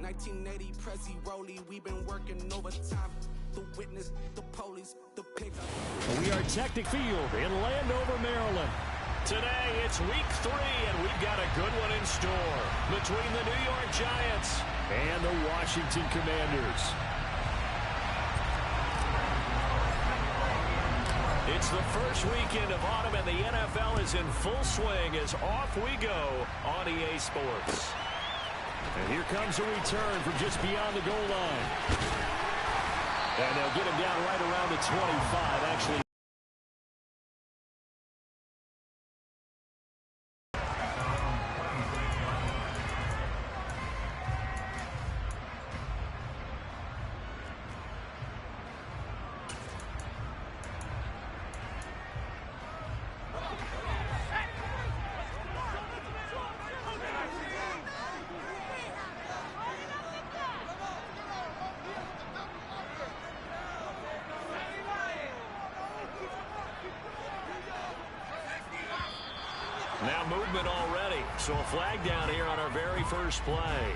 1980 Prezi Rolly, we've been working overtime. The witness, the police, the pick. We are Technic Field in Landover, Maryland. Today, it's week 3, and we've got a good one in store between the New York Giants and the Washington Commanders. It's the first weekend of autumn, and the NFL is in full swing as off we go on EA Sports. And here comes a return from just beyond the goal line. And they'll get him down right around the 25, actually. Now movement already, so a flag down here on our very first play.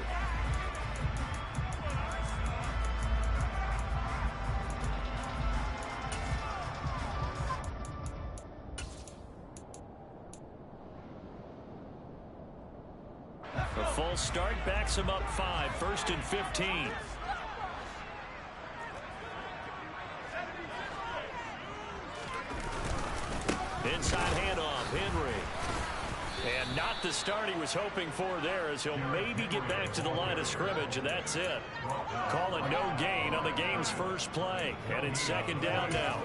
A full start backs him up 5, 1st and 15. Inside handoff, Henry. And not the start he was hoping for there, as he'll maybe get back to the line of scrimmage, and that's it. Call it no gain on the game's first play. And it's 2nd down now.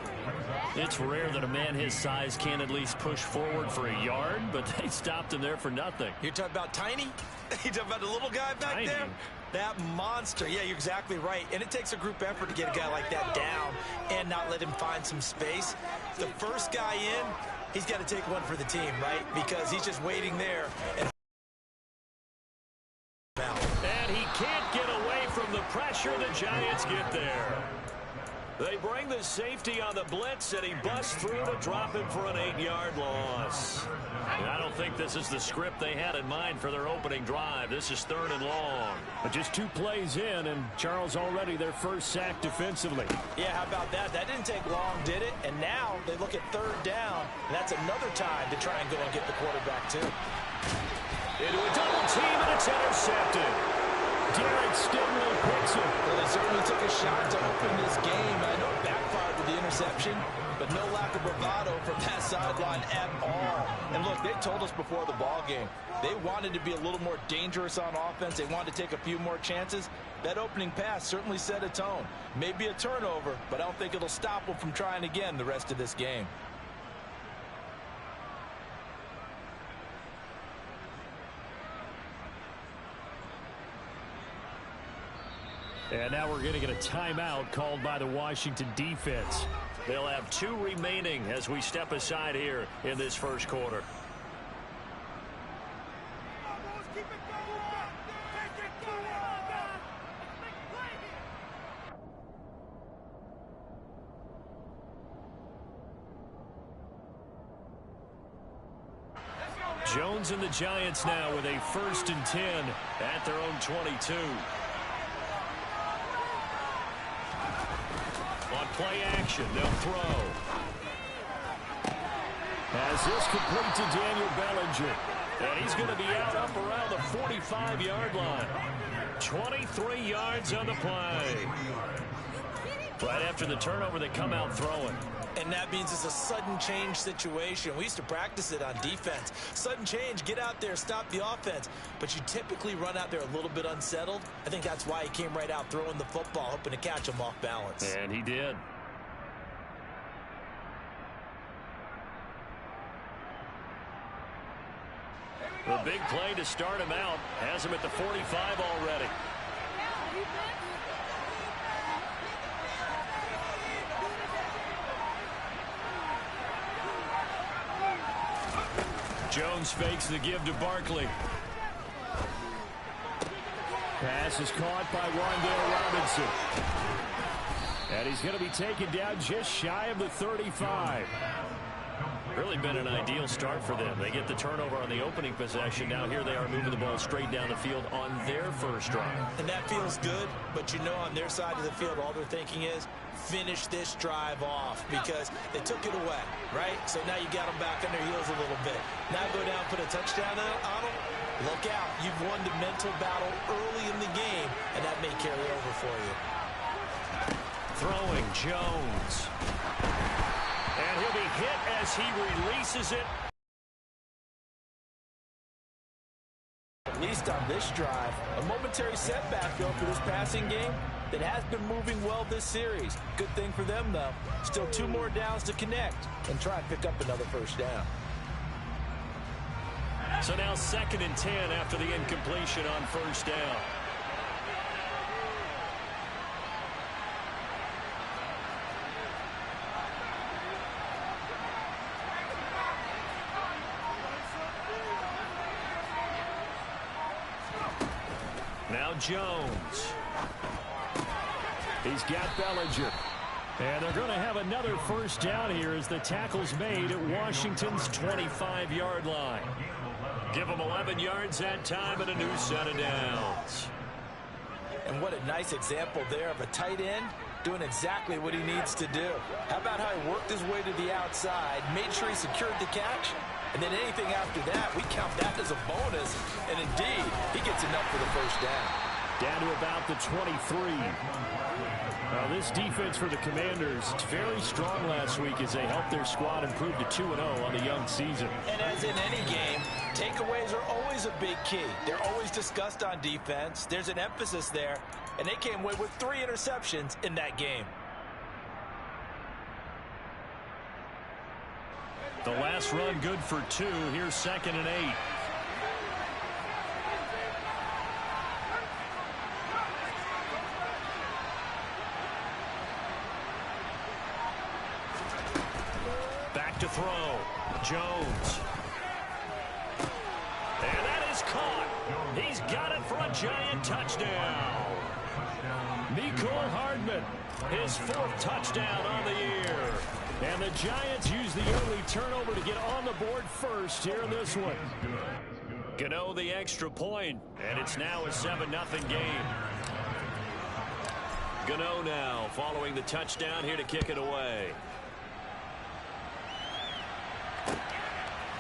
It's rare that a man his size can at least push forward for a yard, but they stopped him there for nothing. You're talking about Tiny? You're talking about the little guy back there? That monster. Yeah, you're exactly right. And it takes a group effort to get a guy like that down and not let him find some space. The first guy in, he's got to take one for the team, right? Because he's just waiting there. And he can't get away from the pressure. The Giants get there. They bring the safety on the blitz, and he busts through to drop him for an 8-yard loss. And I don't think this is the script they had in mind for their opening drive. This is 3rd and long. But just 2 plays in, and Charles already their first sack defensively. Yeah, how about that? That didn't take long, did it? And now they look at 3rd down, and that's another time to try and go and get the quarterback, too. Into a double team, and it's intercepted. Derek Stingley picks it. Well, they certainly took a shot to open this game. I know it backfired with the interception, but no lack of bravado from that sideline at all. And look, they told us before the ball game, they wanted to be a little more dangerous on offense. They wanted to take a few more chances. That opening pass certainly set a tone. Maybe a turnover, but I don't think it'll stop them from trying again the rest of this game. And now we're going to get a timeout called by the Washington defense. They'll have 2 remaining as we step aside here in this first quarter. Jones and the Giants now with a 1st and 10 at their own 22. On play action, they'll throw. As this complete to Daniel Bellinger. And he's going to be out up around the 45-yard line. 23 yards on the play. Right after the turnover, they come out throwing. And that means it's a sudden change situation. We used to practice it on defense. Sudden change, get out there, stop the offense. But you typically run out there a little bit unsettled. I think that's why he came right out throwing the football, hoping to catch him off balance. And he did. The big play to start him out has him at the 45 already. Jones fakes the give to Barkley. Pass is caught by Wan'Dale Robinson. And he's going to be taken down just shy of the 35. Really been an ideal start for them. They get the turnover on the opening possession. Now here they are moving the ball straight down the field on their first drive. And that feels good, but you know on their side of the field, all they're thinking is finish this drive off because they took it away, right? So now you got them back on their heels a little bit. Now go down, put a touchdown on them. Look out. You've won the mental battle early in the game, and that may carry over for you. Throwing Jones. And he'll be hit as he releases it. At least on this drive, a momentary setback, though, for this passing game that has been moving well this series. Good thing for them, though. Still 2 more downs to connect and try and pick up another first down. So now 2nd and 10 after the incompletion on first down. Now Jones. He's got Bellinger. And they're going to have another first down here as the tackle's made at Washington's 25-yard line. Give them 11 yards that time and a new set of downs. And what a nice example there of a tight end doing exactly what he needs to do. How about how he worked his way to the outside, made sure he secured the catch, and then anything after that, we count that as a bonus. And indeed, he gets enough for the first down. Down to about the 23. This defense for the Commanders, it's very strong last week as they helped their squad improve to 2-0 on the young season. And as in any game, takeaways are always a big key. They're always discussed on defense. There's an emphasis there, and they came away with 3 interceptions in that game. The last run good for 2. Here's 2nd and 8. Back to throw. Jones. And that is caught. He's got it for a giant touchdown. Mecole Hardman, his 4th touchdown on the year. And the Giants use the early turnover to get on the board first here in this one. Gano the extra point, and it's now a 7-0 game. Gano now following the touchdown here to kick it away.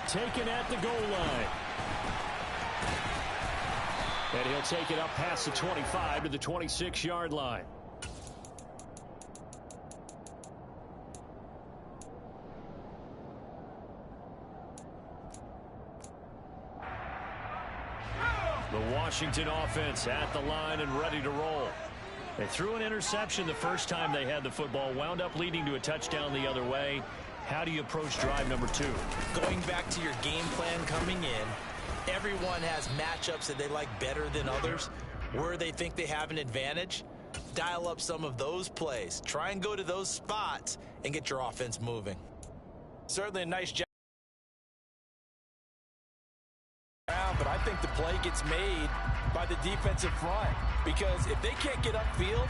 Taken at the goal line. And he'll take it up past the 25 to the 26-yard line. The Washington offense at the line and ready to roll. They threw an interception the first time they had the football, wound up leading to a touchdown the other way. How do you approach drive number 2? Going back to your game plan coming in, everyone has matchups that they like better than others. Where they think they have an advantage, dial up some of those plays. Try and go to those spots and get your offense moving. Certainly a nice job. But I think the play gets made by the defensive front because if they can't get upfield,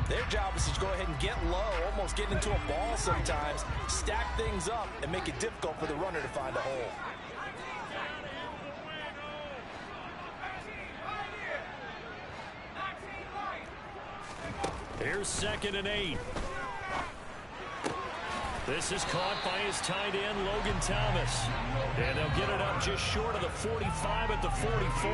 their job is to go ahead and get low, almost get into a ball sometimes, stack things up, and make it difficult for the runner to find a hole. Here's 2nd and 8. This is caught by his tight end, Logan Thomas. And they'll get it up just short of the 45 at the 44.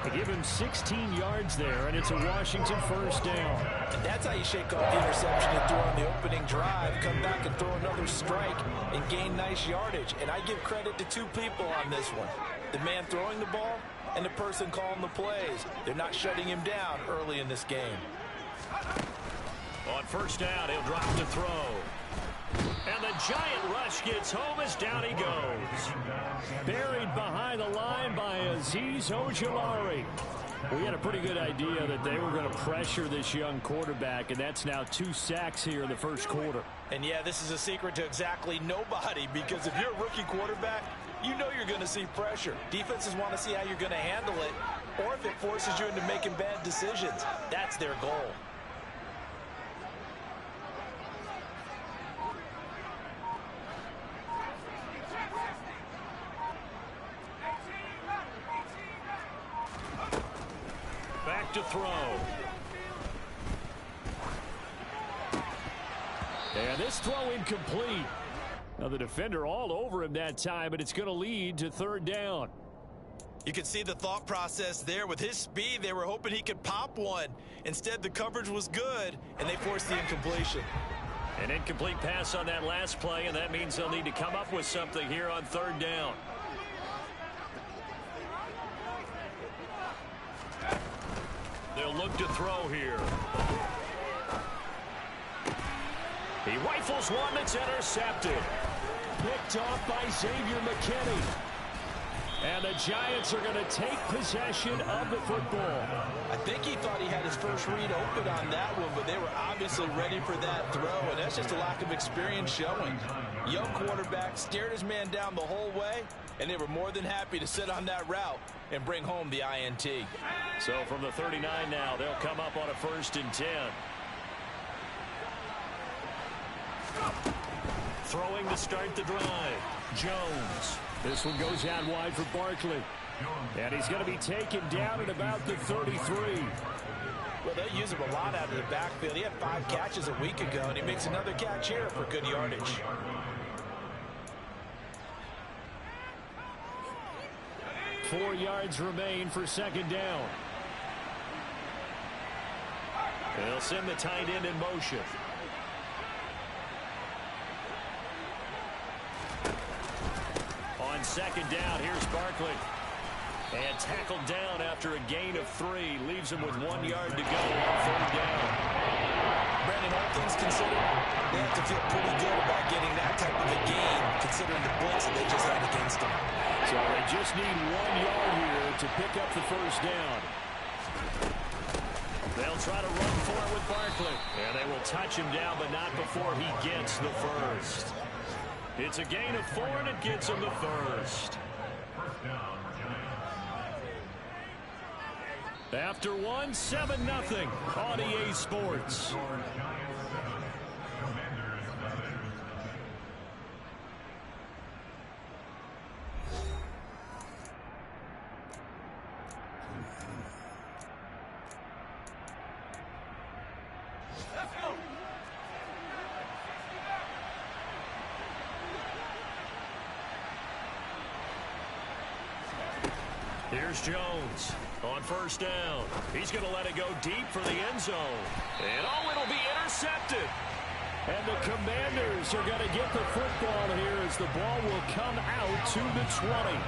They give him 16 yards there, and it's a Washington first down. And that's how you shake off the interception and throw on the opening drive, come back and throw another strike and gain nice yardage. And I give credit to 2 people on this one. The man throwing the ball and the person calling the plays. They're not shutting him down early in this game. On first down, he'll drop to throw. And the giant rush gets home as down he goes. Buried behind the line by Azeez Ojulari. We had a pretty good idea that they were going to pressure this young quarterback, and that's now 2 sacks here in the first quarter. And yeah, this is a secret to exactly nobody, because if you're a rookie quarterback, you know you're going to see pressure. Defenses want to see how you're going to handle it, or if it forces you into making bad decisions. That's their goal. throw. And this throw incomplete. Now the defender all over him that time, but it's going to lead to third down. You can see the thought process there. With his speed, they were hoping he could pop one. Instead, the coverage was good, and they forced the incompletion. An incomplete pass on that last play, and that means they'll need to come up with something here on third down. They'll look to throw here. He rifles one that's intercepted. Picked off by Xavier McKinney. And the Giants are going to take possession of the football. I think he thought he had his first read open on that one, but they were obviously ready for that throw, and that's just a lack of experience showing. Young quarterback stared his man down the whole way, and they were more than happy to sit on that route and bring home the INT. So from the 39 now, they'll come up on a 1st and 10. Throwing to start the drive. Jones. This one goes out wide for Barkley. And he's going to be taken down at about the 33. Well, they use him a lot out of the backfield. He had 5 catches a week ago, and he makes another catch here for good yardage. Four yards remain for second down. They'll send the tight end in motion. On second down, here's Barkley. And tackled down after a gain of 3. Leaves him with 1 yard to go on third down. Brandon, all things considered, they have to feel pretty good about getting that type of a gain, considering the blitz that they just had against them. So they just need 1 yard here to pick up the first down. They'll try to run for it with Barkley. And they will touch him down, but not before he gets the first. It's a gain of 4, and it gets him the first. After one, 7-0 on EA Sports. Here's Jones on first down. He's going to let it go deep for the end zone. And oh, it'll be intercepted. And the Commanders are going to get the football here as the ball will come out to the 20.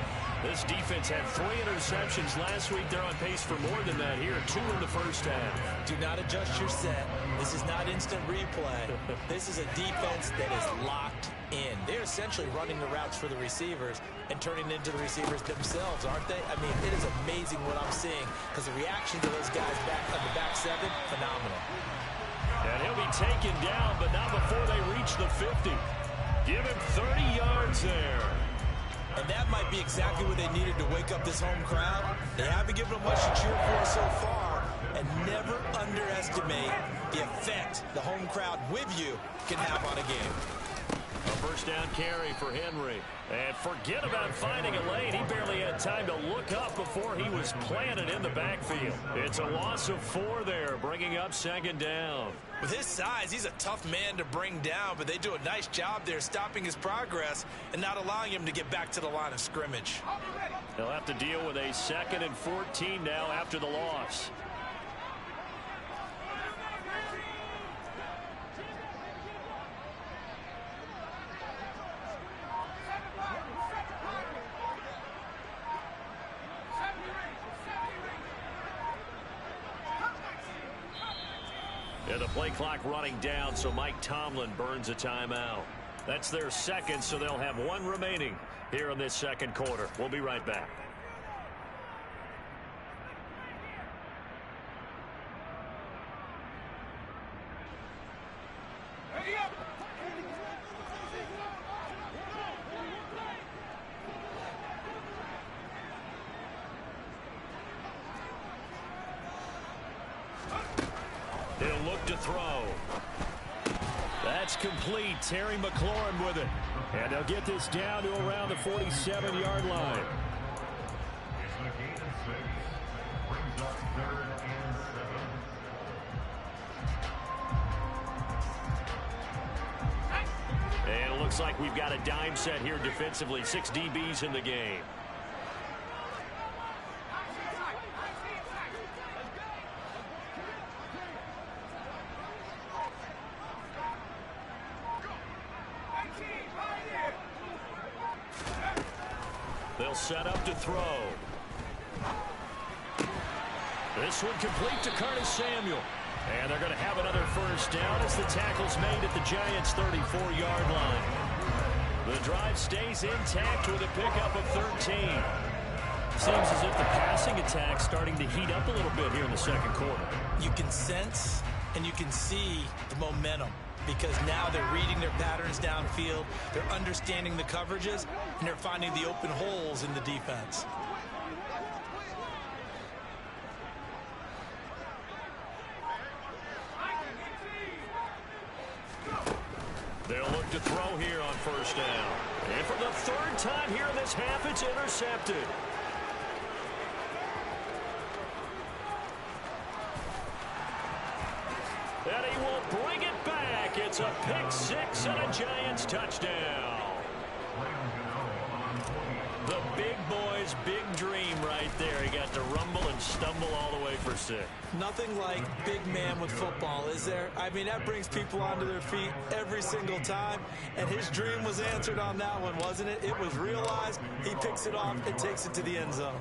This defense had 3 interceptions last week. They're on pace for more than that here. 2 in the first half. Do not adjust your set. This is not instant replay. This is a defense that is locked in. They're essentially running the routes for the receivers and turning into the receivers themselves, aren't they? I mean, it is amazing what I'm seeing because the reaction to those guys back on the back 7, phenomenal. And he'll be taken down, but not before they reach the 50. Give him 30 yards there. And that might be exactly what they needed to wake up this home crowd. They haven't given them much to cheer for so far, and never underestimate the effect the home crowd with you can have on a game. A first down carry for Henry. And forget about finding a lane. He barely had time to look up before he was planted in the backfield. It's a loss of 4 there, bringing up second down. With his size, he's a tough man to bring down, but they do a nice job there stopping his progress and not allowing him to get back to the line of scrimmage. They'll have to deal with a 2nd and 14 now after the loss. And the play clock running down, so Mike Tomlin burns a timeout. That's their 2nd, so they'll have 1 remaining here in this second quarter. We'll be right back. He'll look to throw. That's complete. Terry McLaurin with it. And they'll get this down to around the 47-yard line. Looks like we've got a dime set here defensively. 6 DBs in the game. They'll set up to throw. This one complete to Curtis Samuel. And they're going to have another first down as the tackle's made at the Giants' 34-yard line. The drive stays intact with a pickup of 13. Seems as if the passing attack's starting to heat up a little bit here in the second quarter. You can sense and you can see the momentum, because now they're reading their patterns downfield, they're understanding the coverages, and they're finding the open holes in the defense. They'll look to throw here on first down. And for the third time here in this half, it's intercepted. And he will bring it back. It's a pick six and a Giants touchdown. The big boy's big dream right there. He got to rumble and stumble all the way for 6. Nothing like big man with football, is there? I mean, that brings people onto their feet every single time. And his dream was answered on that one, wasn't it? It was realized. He picks it off and takes it to the end zone.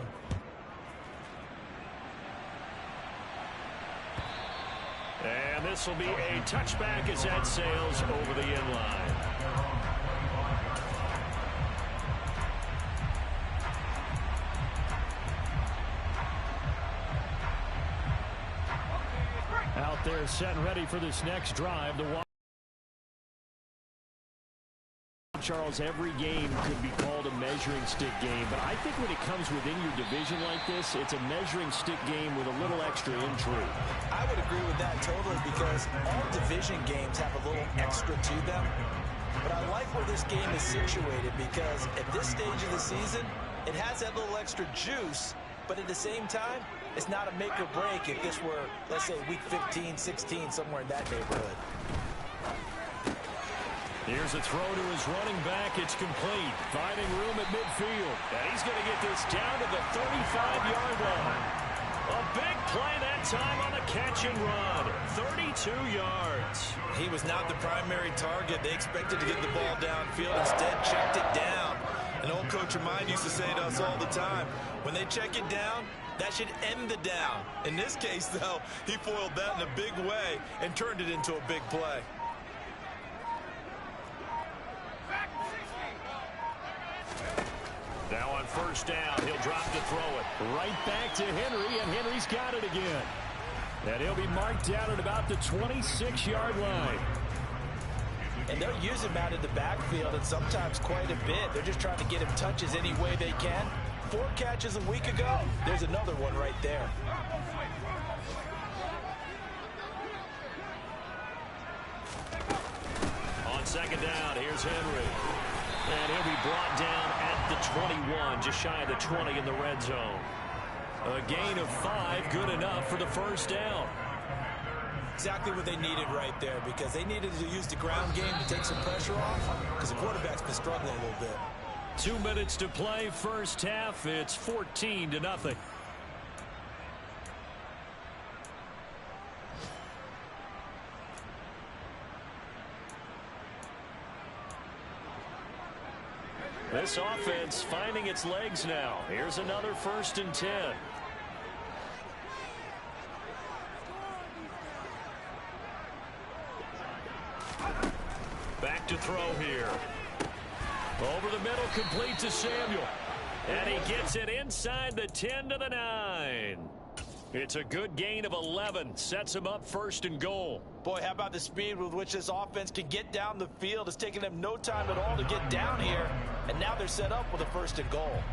And this will be a touchback as that sails over the end line. Out there set and ready for this next drive. Charles, every game could be called a measuring stick game, but I think when it comes within your division like this, it's a measuring stick game with a little extra intrigue. I would agree with that totally, because all division games have a little extra to them. But I like where this game is situated, because at this stage of the season, it has that little extra juice, but at the same time, it's not a make or break if this were, let's say, week 15, 16, somewhere in that neighborhood. Here's a throw to his running back. It's complete. Finding room at midfield. And he's going to get this down to the 35-yard line. A big play that time on the catch and run. 32 yards. He was not the primary target. They expected to get the ball downfield. Instead, checked it down. An old coach of mine used to say to us all the time, when they check it down, that should end the down. In this case, though, he foiled that in a big way and turned it into a big play. Now on first down, he'll drop to throw it. Right back to Henry, and Henry's got it again. And he'll be marked down at about the 26-yard line. And they'll use him out of the backfield, and sometimes quite a bit. They're just trying to get him touches any way they can. 4 catches a week ago. There's another one right there. On second down, here's Henry. And he'll be brought down at the 21, just shy of the 20 in the red zone. A gain of 5, good enough for the first down. Exactly what they needed right there, because they needed to use the ground game to take some pressure off, because the quarterback's been struggling a little bit. 2 minutes to play, first half. It's 14-0. This offense finding its legs now. Here's another 1st and 10. Back to throw here. Over the middle, complete to Samuel. And he gets it inside the 10 to the 9. It's a good gain of 11. Sets him up 1st and goal. Boy, how about the speed with which this offense can get down the field? It's taken them no time at all to get down here. And now they're set up with a 1st and goal.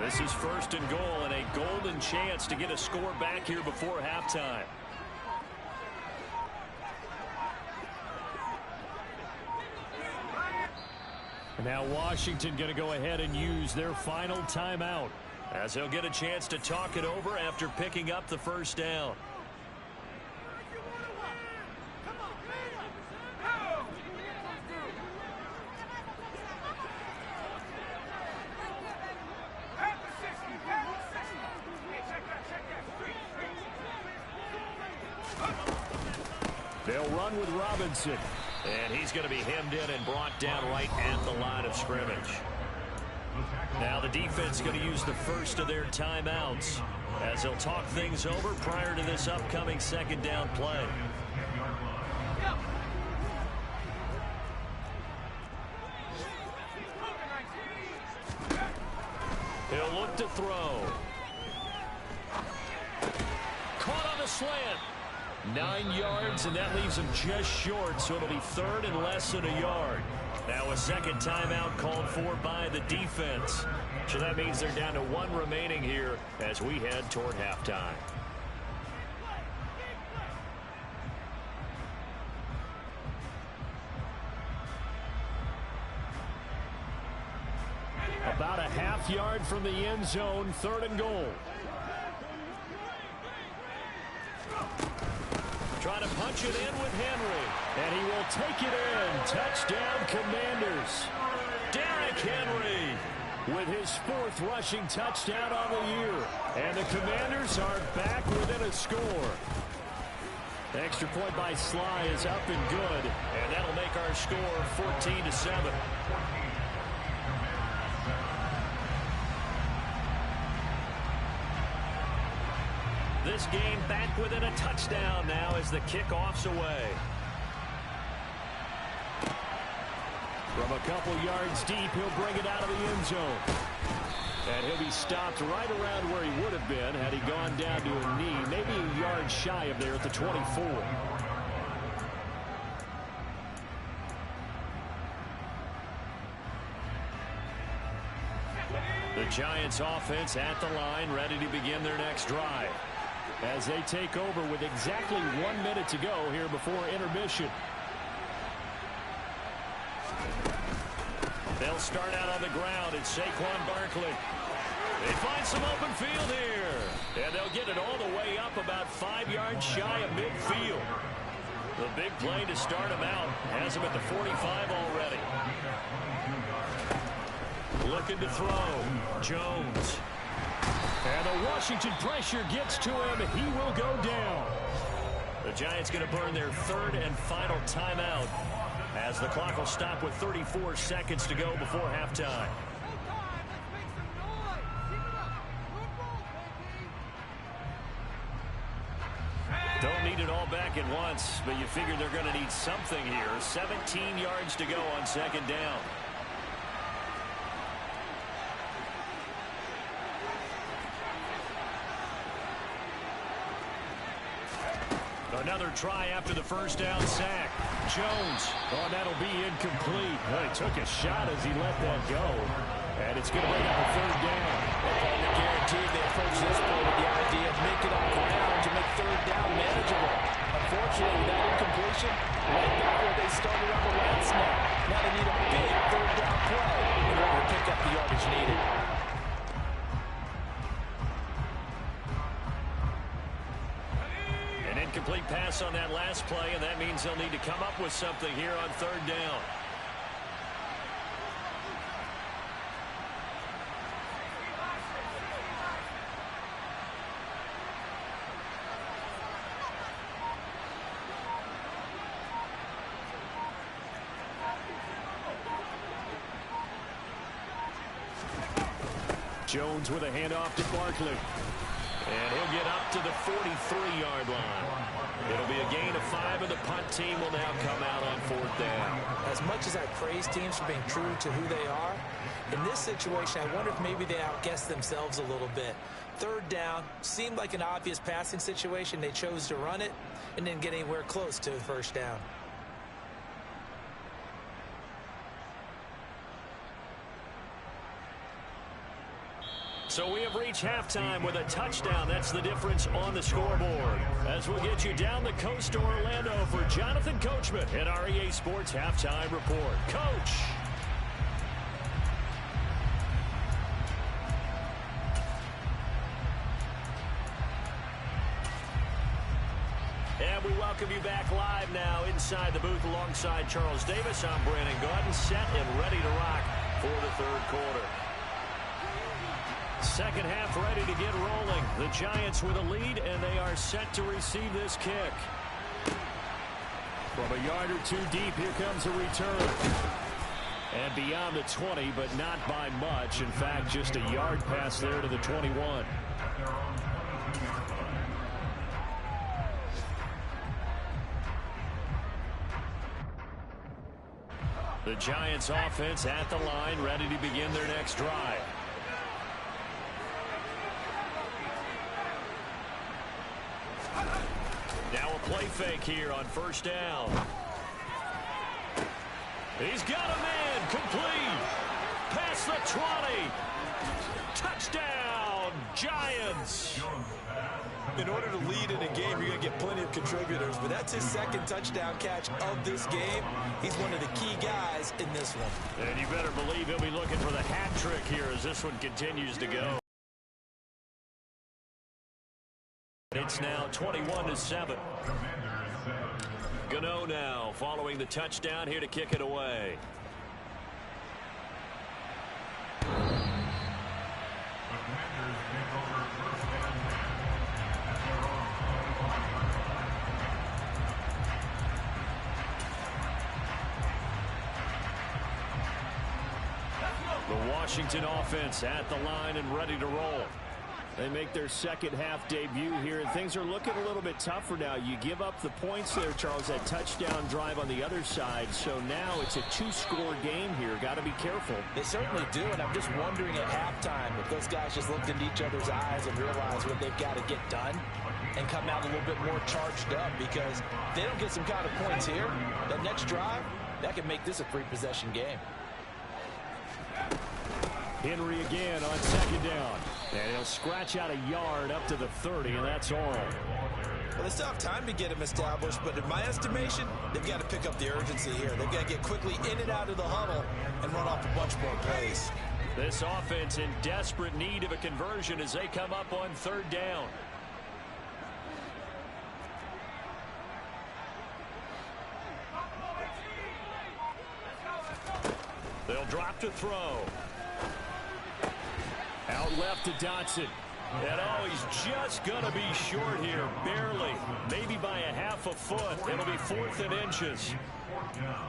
This is 1st and goal, and a golden chance to get a score back here before halftime. Now Washington going to go ahead and use their final timeout, as they'll get a chance to talk it over after picking up the first down. They'll run with Robinson. And he's going to be hemmed in and brought down right at the line of scrimmage. Now the defense is going to use the first of their timeouts as they'll talk things over prior to this upcoming second down play. He'll look to throw. Caught on the slant. 9 yards, and that leaves him just short, so it'll be third and less than a yard. Now a second timeout called for by the defense. So that means they're down to 1 remaining here as we head toward halftime. About a half yard from the end zone, third and goal. Trying to punch it in with Henry. And he will take it in. Touchdown, Commanders. Derrick Henry with his 4th rushing touchdown on the year. And the Commanders are back within a score. The extra point by Sly is up and good. And that'll make our score 14-7. This game back within a touchdown now as the kickoff's away. From a couple yards deep, he'll bring it out of the end zone. And he'll be stopped right around where he would have been had he gone down to a knee, maybe a yard shy of there at the 24. The Giants offense at the line, ready to begin their next drive, as they take over with exactly 1 minute to go here before intermission. They'll start out on the ground. It's Saquon Barkley. They find some open field here. And they'll get it all the way up about 5 yards shy of midfield. The big play to start him out has him at the 45 already. Looking to throw. Jones. And the Washington pressure gets to him. He will go down. The Giants going to burn their 3rd and final timeout as the clock will stop with 34 seconds to go before halftime. Don't need it all back at once, but you figure they're going to need something here. 17 yards to go on second down. Another try after the first down sack. Jones. Oh, that'll be incomplete. Well, he took a shot as he let that go. And it's going to bring up a third down. And guaranteed they approach this play with the idea of making up ground to make third down manageable. Unfortunately, with that incompletion, right back where they started on the last snap. Now they need a big third down play in order to pick up the yardage needed. Incomplete pass on that last play, and that means they'll need to come up with something here on third down. Jones with a handoff to Barkley. And he'll get up to the 43-yard line. It'll be a gain of 5, and the punt team will now come out on 4th down. As much as I praise teams for being true to who they are, in this situation, I wonder if maybe they outguessed themselves a little bit. Third down seemed like an obvious passing situation. They chose to run it and didn't get anywhere close to the first down. So we have reached halftime with a touchdown. That's the difference on the scoreboard. As we'll get you down the coast to Orlando for Jonathan Coachman at our EA Sports Halftime Report. Coach. And we welcome you back live now inside the booth alongside Charles Davis. I'm Brandon Gaudin, set and ready to rock for the third quarter. Second half ready to get rolling. The Giants with a lead, and they are set to receive this kick. From a yard or two deep, here comes a return. And beyond the 20, but not by much. In fact, just a yard pass there to the 21. The Giants offense at the line, ready to begin their next drive. Now a play fake here on first down. He's got a man, complete. Past the 20. Touchdown, Giants. In order to lead in a game, you're going to get plenty of contributors, but that's his second touchdown catch of this game. He's one of the key guys in this one. And you better believe he'll be looking for the hat trick here as this one continues to go. It's now 21-7. Gano now following the touchdown here to kick it away. The Washington offense at the line and ready to roll. They make their second half debut here, and things are looking a little bit tougher now. You give up the points there, Charles, that touchdown drive on the other side. So now it's a two-score game here. Got to be careful. They certainly do, and I'm just wondering at halftime if those guys just looked into each other's eyes and realized what they've got to get done and come out a little bit more charged up, because if they don't get some kind of points here, that next drive, that could make this a free-possession game. Henry again on second down. And he'll scratch out a yard up to the 30, and that's all. Well, they still have time to get him established, but in my estimation, they've got to pick up the urgency here. They've got to get quickly in and out of the huddle and run off a bunch more plays. This offense in desperate need of a conversion as they come up on third down. They'll drop to throw. Out left to Dotson. And he's just going to be short here, barely. Maybe by a half a foot. It'll be 4th and inches.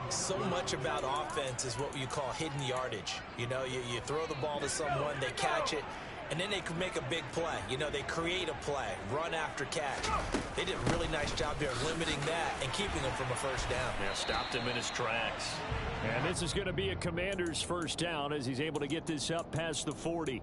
So much about offense is what you call hidden yardage. You know, you throw the ball to someone, they catch it, and then they can make a big play. You know, they create a play, run after catch. They did a really nice job there limiting that and keeping him from a first down. Yeah, stopped him in his tracks. And this is going to be a Commander's first down as he's able to get this up past the 40.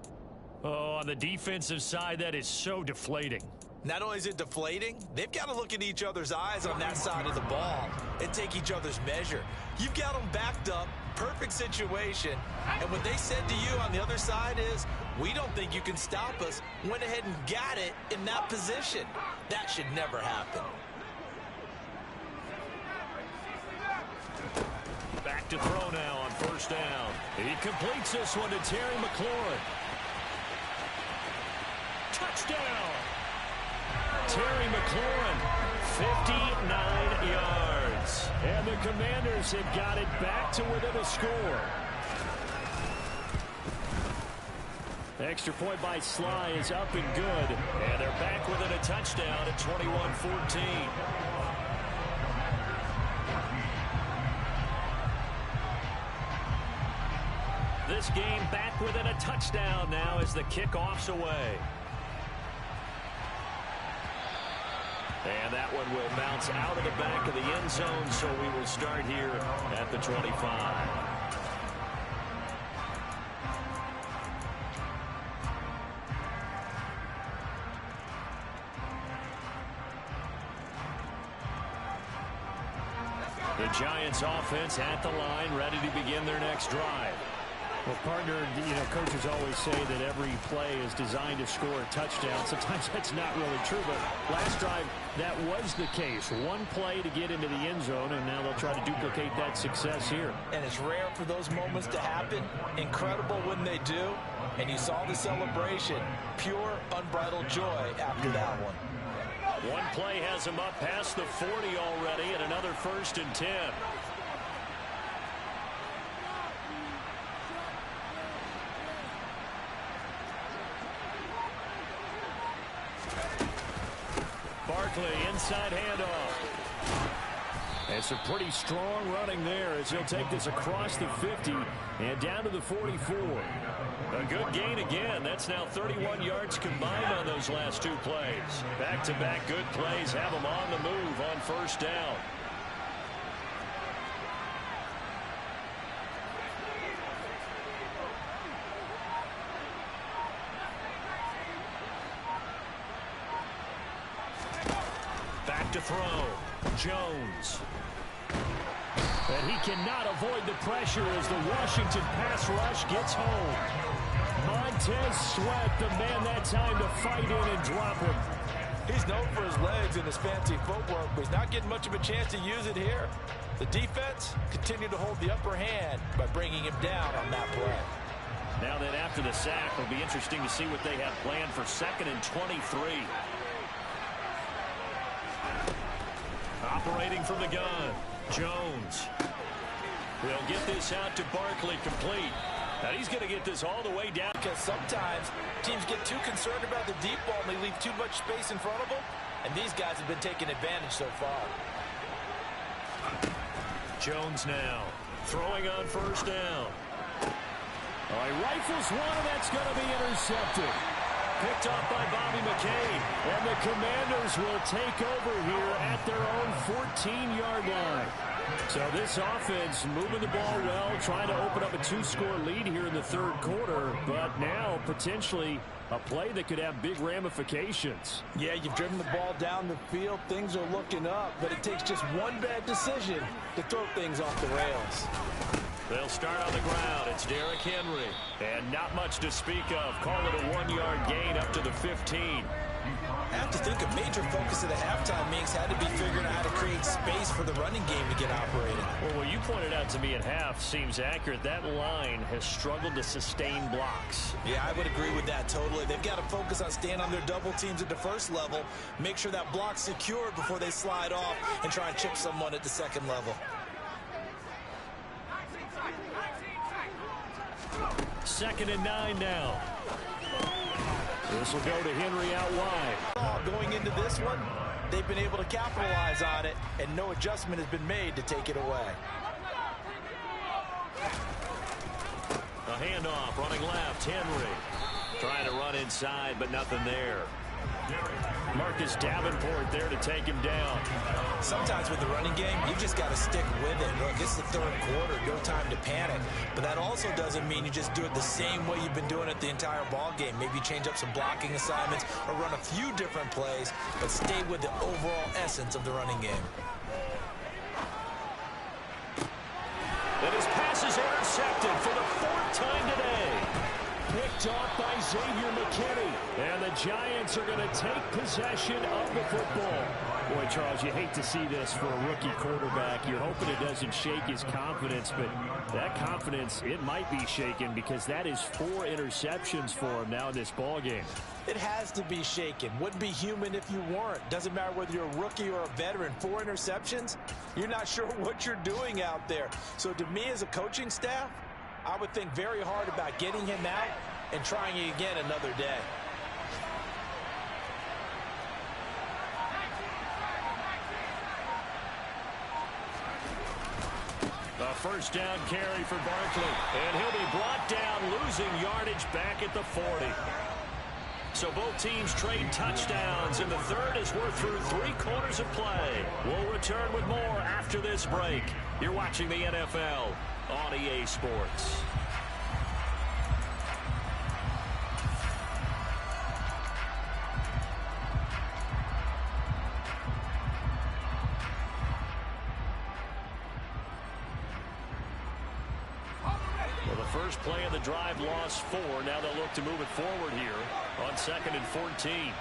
Oh, on the defensive side, that is so deflating. Not only is it deflating, they've got to look in each other's eyes on that side of the ball and take each other's measure. You've got them backed up, perfect situation, and what they said to you on the other side is, we don't think you can stop us. Went ahead and got it in that position. That should never happen. Back to throw now on first down. He completes this one to Terry McLaurin. Touchdown! Terry McLaurin, 59 yards. And the Commanders have got it back to within a score. Extra point by Sly is up and good. And they're back within a touchdown at 21-14. This game back within a touchdown now as the kickoff's away. And that one will bounce out of the back of the end zone, so we will start here at the 25. The Giants offense at the line, ready to begin their next drive. Well, partner, coaches always say that every play is designed to score a touchdown. Sometimes that's not really true, but last drive, that was the case. One play to get into the end zone, and now they'll try to duplicate that success here. And it's rare for those moments to happen. Incredible when they do. And you saw the celebration. Pure, unbridled joy after that one. One play has him up past the 40 already, and another 1st and 10. Barkley, inside handoff. And some pretty strong running there as he'll take this across the 50 and down to the 44. A good gain again. That's now 31 yards combined on those last 2 plays. Back-to-back good plays have him on the move on 1st down. Back to throw. Jones. And he cannot avoid the pressure as the Washington pass rush gets home. Montez Sweat, the man that time to fight in and drop him. He's known for his legs and his fancy footwork, but he's not getting much of a chance to use it here. The defense continued to hold the upper hand by bringing him down on that play. Now that after the sack, it'll be interesting to see what they have planned for 2nd and 23. Operating from the gun, Jones. They'll get this out to Barkley complete. Now he's going to get this all the way down. Because sometimes teams get too concerned about the deep ball and they leave too much space in front of them. And these guys have been taking advantage so far. Jones now throwing on 1st down. All right, rifles one, and that's going to be intercepted. Picked off by Bobby McCain. And the Commanders will take over here at their own 14-yard line. So this offense moving the ball well, trying to open up a 2-score lead here in the 3rd quarter, but now potentially a play that could have big ramifications. Yeah, you've driven the ball down the field. Things are looking up, but it takes just one bad decision to throw things off the rails. They'll start on the ground. It's Derrick Henry. And not much to speak of. Call it a 1-yard gain up to the 15. I have to think a major focus of the halftime meetings had to be figuring out how to create space for the running game to get operating. Well, what you pointed out to me at half seems accurate. That line has struggled to sustain blocks. Yeah, I would agree with that totally. They've got to focus on staying on their double teams at the 1st level, make sure that block's secured before they slide off and try and chip someone at the 2nd level. 2nd and 9 now. This will go to Henry out wide. Going into this one, they've been able to capitalize on it, and no adjustment has been made to take it away. A handoff, running left, Henry. Trying to run inside, but nothing there. Marcus Davenport there to take him down. Sometimes with the running game, you just got to stick with it. Look, it's the 3rd quarter, no time to panic. But that also doesn't mean you just do it the same way you've been doing it the entire ball game. Maybe change up some blocking assignments or run a few different plays, but stay with the overall essence of the running game. And his pass is intercepted for the 4th time today. Picked off by Xavier McKinney. And the Giants are going to take possession of the football. Boy, Charles, you hate to see this for a rookie quarterback. You're hoping it doesn't shake his confidence, but that confidence, it might be shaken because that is 4 interceptions for him now in this ball game. It has to be shaken. Wouldn't be human if you weren't. Doesn't matter whether you're a rookie or a veteran. 4 interceptions, you're not sure what you're doing out there. So to me as a coaching staff, I would think very hard about getting him out and trying it again another day. A 1st down carry for Barkley. And he'll be brought down, losing yardage back at the 40. So both teams trade touchdowns, and the 3rd as we're through 3 quarters of play. We'll return with more after this break. You're watching the NFL on EA Sports. First play of the drive, lost 4. Now they'll look to move it forward here on 2nd and 14.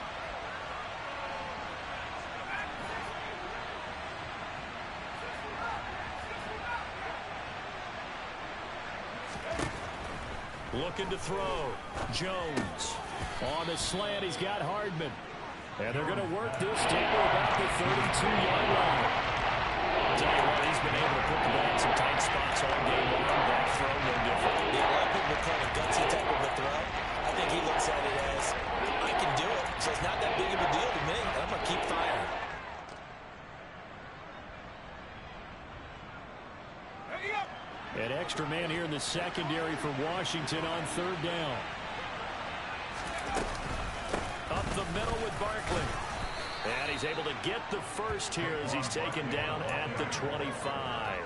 Looking to throw. Jones. On the slant, he's got Hardman. And they're going to work this down to about the 32-yard line. I'll tell you what, he's been able to put the ball in some tight spots all game long. That throw, no different. Yeah, a lot of people call it a gutsy type of a throw. I think he looks at it as, I can do it, so it's not that big of a deal to me, and I'm going to keep firing. An extra man here in the secondary for Washington on third down. Up the middle with Barkley. And he's able to get the first here as he's taken down at the 25.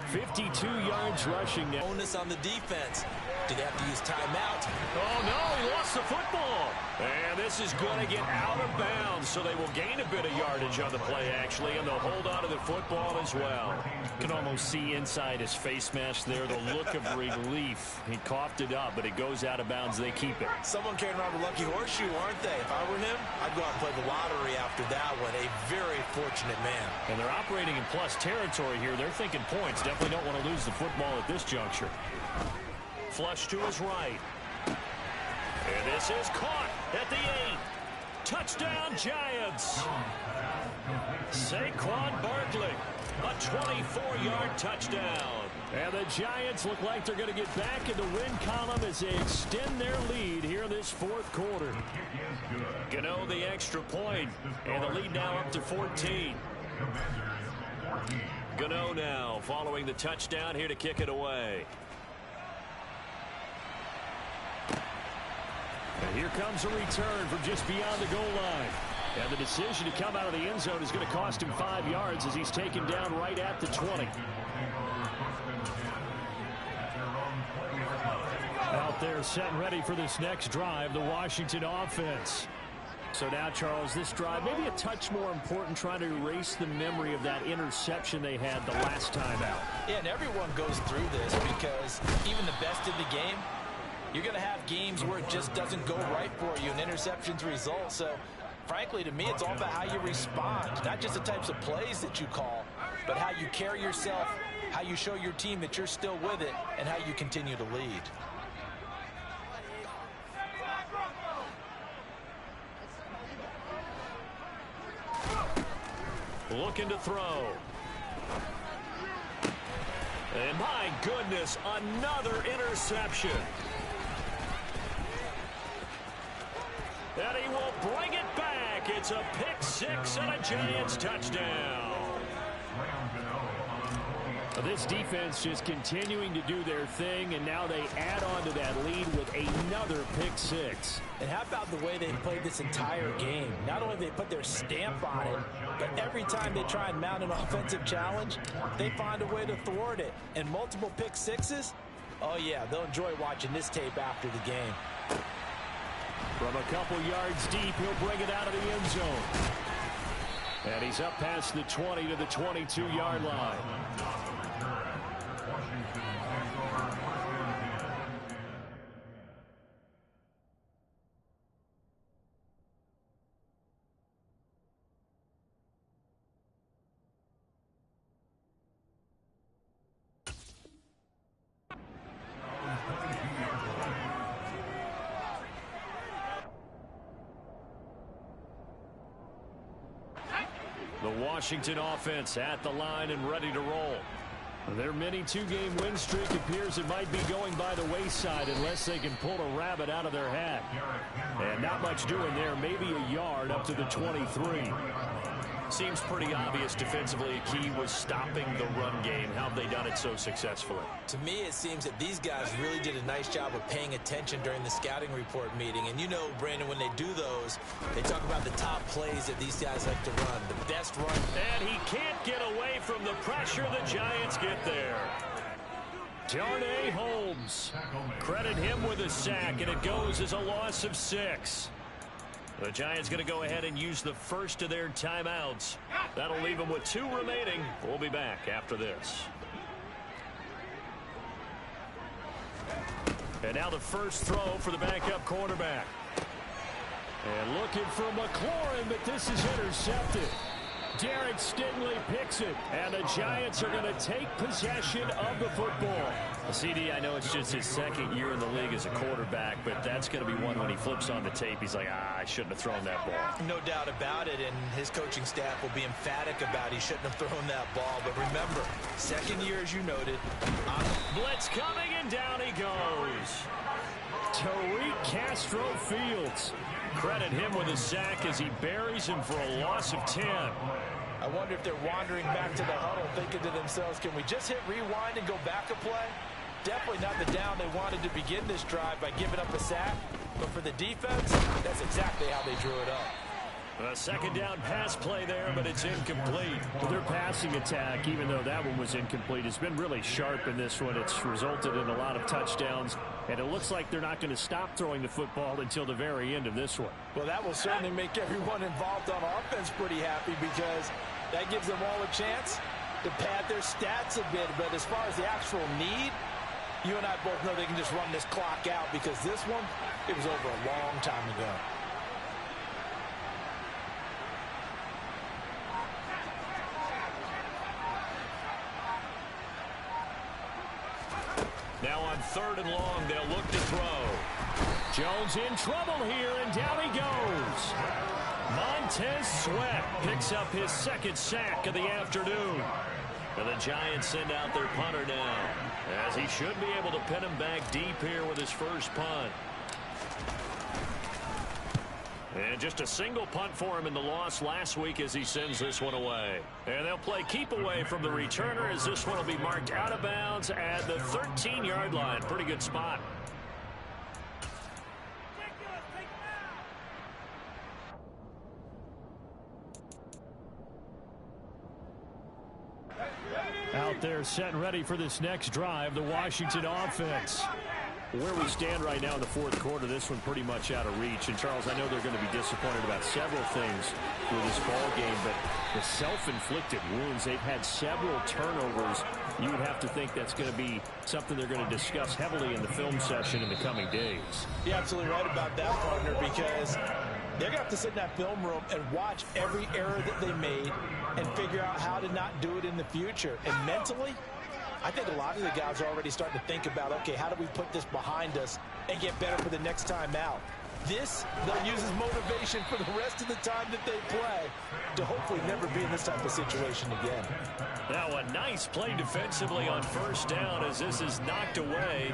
52 yards rushing now. Bonus on the defense. Do they have to use timeout? Oh, no, he lost the football. And this is going to get out of bounds, so they will gain a bit of yardage on the play, actually, and they'll hold on to the football as well. You can almost see inside his face mask there the look of relief. He coughed it up, but it goes out of bounds. They keep it. Someone carrying around a lucky horseshoe, aren't they? If I were him, I'd go out and play the lottery after that one. A very fortunate man. And they're operating in plus territory here. They're thinking points. Definitely don't want to lose the football at this juncture. Flush to his right. And this is caught at the 8. Touchdown, Giants. Saquon Barkley, a 24-yard touchdown. And the Giants look like they're going to get back in the win column as they extend their lead here in this fourth quarter. Gano the extra point, and the lead now up to 14. Gano now following the touchdown here to kick it away. And here comes a return from just beyond the goal line. And the decision to come out of the end zone is going to cost him 5 yards as he's taken down right at the 20. Out there set and ready for this next drive, the Washington offense. So now, Charles, this drive maybe a touch more important, trying to erase the memory of that interception they had the last time out. Yeah, and everyone goes through this because even the best in the game, you're going to have games where it just doesn't go right for you, and interceptions result. So, frankly, to me, it's all about how you respond, not just the types of plays that you call, but how you carry yourself, how you show your team that you're still with it, and how you continue to lead. Looking to throw. And my goodness, another interception. And he will bring it back. It's a pick six and a Giants touchdown. This defense just continuing to do their thing, and now they add on to that lead with another pick six. And how about the way they played this entire game? Not only they put their stamp on it, but every time they try and mount an offensive challenge, they find a way to thwart it. And multiple pick sixes? Oh, yeah, they'll enjoy watching this tape after the game. From a couple yards deep, he'll bring it out of the end zone. And he's up past the 20 to the 22-yard line. The Washington offense at the line and ready to roll. Their mini two-game win streak appears it might be going by the wayside unless they can pull a rabbit out of their hat. And not much doing there, maybe a yard up to the 23. Seems pretty obvious defensively. A key was stopping the run game. How have they done it so successfully? To me, it seems that these guys really did a nice job of paying attention during the scouting report meeting. And you know, Brandon, when they do those, they talk about the top plays that these guys like to run. The best run. And he can't get away from the pressure. The Giants get there. Darnay Holmes. Credit him with a sack, and it goes as a loss of 6. The Giants going to go ahead and use the first of their timeouts. That'll leave them with 2 remaining. We'll be back after this. And now the first throw for the backup quarterback. And looking for McLaurin, but this is intercepted. Derek Stingley picks it, and the Giants are going to take possession of the football. CD, I know it's just his second year in the league as a quarterback, but that's going to be one when he flips on the tape. He's like, I shouldn't have thrown that ball. No doubt about it, and his coaching staff will be emphatic about he shouldn't have thrown that ball. But remember, second year, as you noted. Blitz coming, and down he goes. Tariq Castro Fields. Credit him with a sack as he buries him for a loss of 10. I wonder if they're wandering back to the huddle thinking to themselves, can we just hit rewind and go back a play? Definitely not the down they wanted to begin this drive by giving up a sack. But for the defense, that's exactly how they drew it up. A second down pass play there, but it's incomplete. Their passing attack, even though that one was incomplete, has been really sharp in this one. It's resulted in a lot of touchdowns, and it looks like they're not going to stop throwing the football until the very end of this one. Well, that will certainly make everyone involved on offense pretty happy because that gives them all a chance to pad their stats a bit. But as far as the actual need, you and I both know they can just run this clock out because this one, it was over a long time ago. Now on 3rd and long, they'll look to throw. Jones in trouble here, and down he goes. Montez Sweat picks up his second sack of the afternoon. And the Giants send out their punter now, as he should be able to pin him back deep here with his first punt. And just a single punt for him in the loss last week as he sends this one away. And they'll play keep away from the returner as this one will be marked out of bounds at the 13-yard line. Pretty good spot. Out there set and ready for this next drive, the Washington offense. Where we stand right now in the fourth quarter, this one pretty much out of reach. And, Charles, I know they're going to be disappointed about several things with this ball game, but the self-inflicted wounds, they've had several turnovers. You would have to think that's going to be something they're going to discuss heavily in the film session in the coming days. You're absolutely right about that, partner, because they're going to have to sit in that film room and watch every error that they made and figure out how to not do it in the future. And mentally, I think a lot of the guys are already starting to think about, okay, how do we put this behind us and get better for the next time out? This, they'll use as motivation for the rest of the time that they play to hopefully never be in this type of situation again. Now a nice play defensively on first down as this is knocked away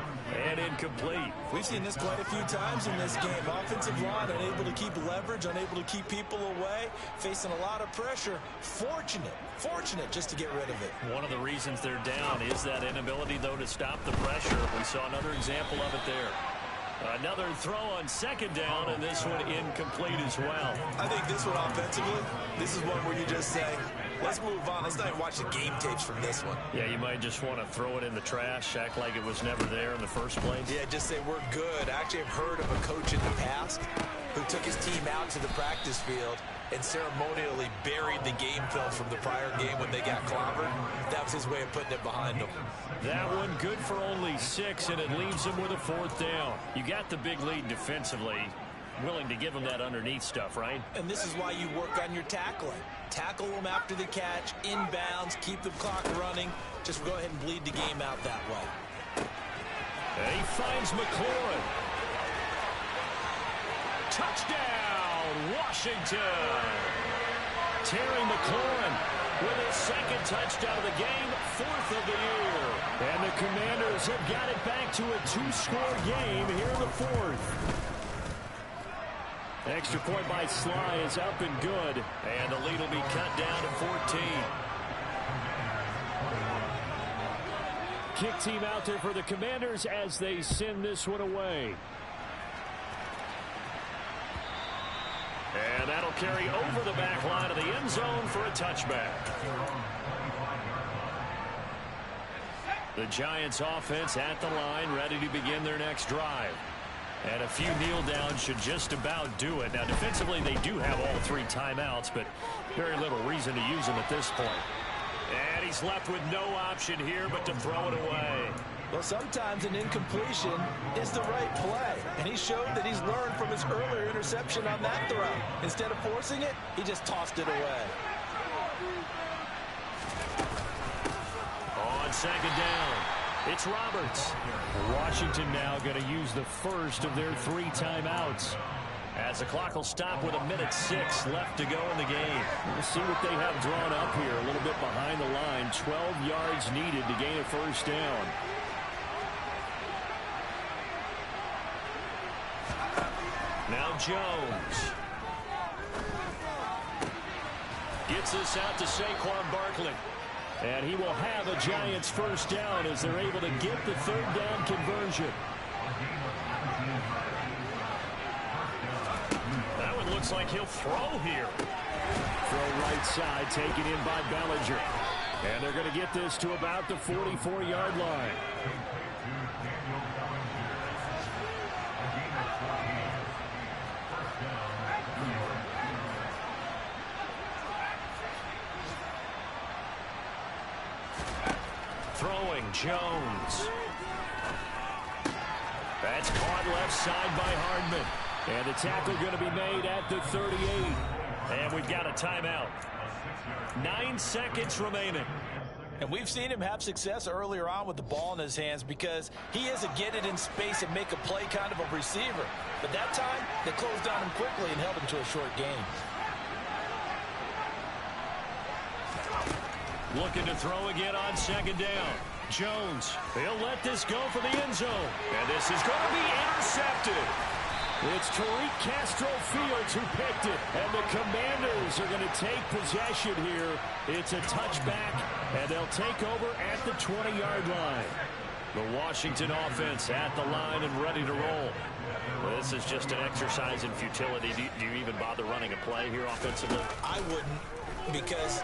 and incomplete. We've seen this quite a few times in this game. Offensive line unable to keep leverage, unable to keep people away, facing a lot of pressure. Fortunate just to get rid of it. One of the reasons they're down is that inability, though, to stop the pressure. We saw another example of it there. Another throw on second down, and this one incomplete as well. I think this one offensively, this is one where you just say, let's move on. Let's not even watch the game tapes from this one. Yeah, you might just want to throw it in the trash, act like it was never there in the first place. Yeah, just say we're good. I actually have heard of a coach in the past who took his team out to the practice field and ceremonially buried the game film from the prior game when they got clobbered. That was his way of putting it behind them. That one good for only 6, and it leaves them with a 4th down. You got the big lead defensively. Willing to give them that underneath stuff, right? And this is why you work on your tackling. Tackle them after the catch, inbounds, keep the clock running. Just go ahead and bleed the game out that way. And he finds McLaurin. Touchdown, Washington. Terry McLaurin with his second touchdown of the game, 4th of the year. And the Commanders have got it back to a 2-score game here in the 4th. Extra point by Sly is up and good. And the lead will be cut down to 14. Kick team out there for the Commanders as they send this one away. And that'll carry over the back line of the end zone for a touchback. The Giants offense at the line, ready to begin their next drive. And a few kneel downs should just about do it. Now, defensively, they do have all 3 timeouts, but very little reason to use them at this point. And he's left with no option here but to throw it away. Well, sometimes an incompletion is the right play. And he showed that he's learned from his earlier interception on that throw. Instead of forcing it, he just tossed it away. second down. It's Roberts. Washington now going to use the first of their 3 timeouts, as the clock will stop with 1:06 left to go in the game. We'll see what they have drawn up here. A little bit behind the line. 12 yards needed to gain a first down. Now Jones. Gets this out to Saquon Barkley. And he will have a Giants first down as they're able to get the 3rd down conversion. That one looks like he'll throw here. Throw right side, taken in by Bellinger. And they're going to get this to about the 44-yard line. Throwing, Jones. That's caught left side by Hardman. And the tackle going to be made at the 38. And we've got a timeout. 9 seconds remaining. And we've seen him have success earlier on with the ball in his hands because he is a get it in space and make a play kind of a receiver. But that time, they closed on him quickly and held him to a short gain. Looking to throw again on second down. Jones, he'll let this go for the end zone. And this is going to be intercepted. It's Tariq Castro Fields who picked it. And the Commanders are going to take possession here. It's a touchback, and they'll take over at the 20-yard line. The Washington offense at the line and ready to roll. Well, this is just an exercise in futility. Do you even bother running a play here offensively? I wouldn't, because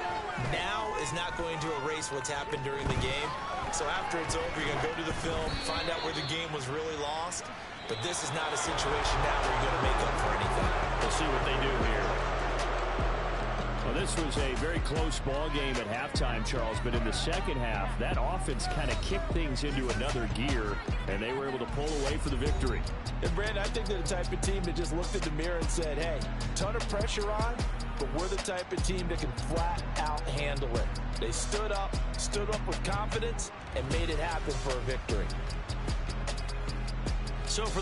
now is not going to erase what's happened during the game. So after it's over, you're going to go to the film, find out where the game was really lost. But this is not a situation now where you're going to make up for anything. We'll see what they do here. Well, this was a very close ball game at halftime, Charles, but in the second half, that offense kind of kicked things into another gear, and they were able to pull away for the victory. And, Brandon, I think they're the type of team that just looked in the mirror and said, hey, ton of pressure on, but we're the type of team that can flat out handle it. They stood up with confidence, and made it happen for a victory. So for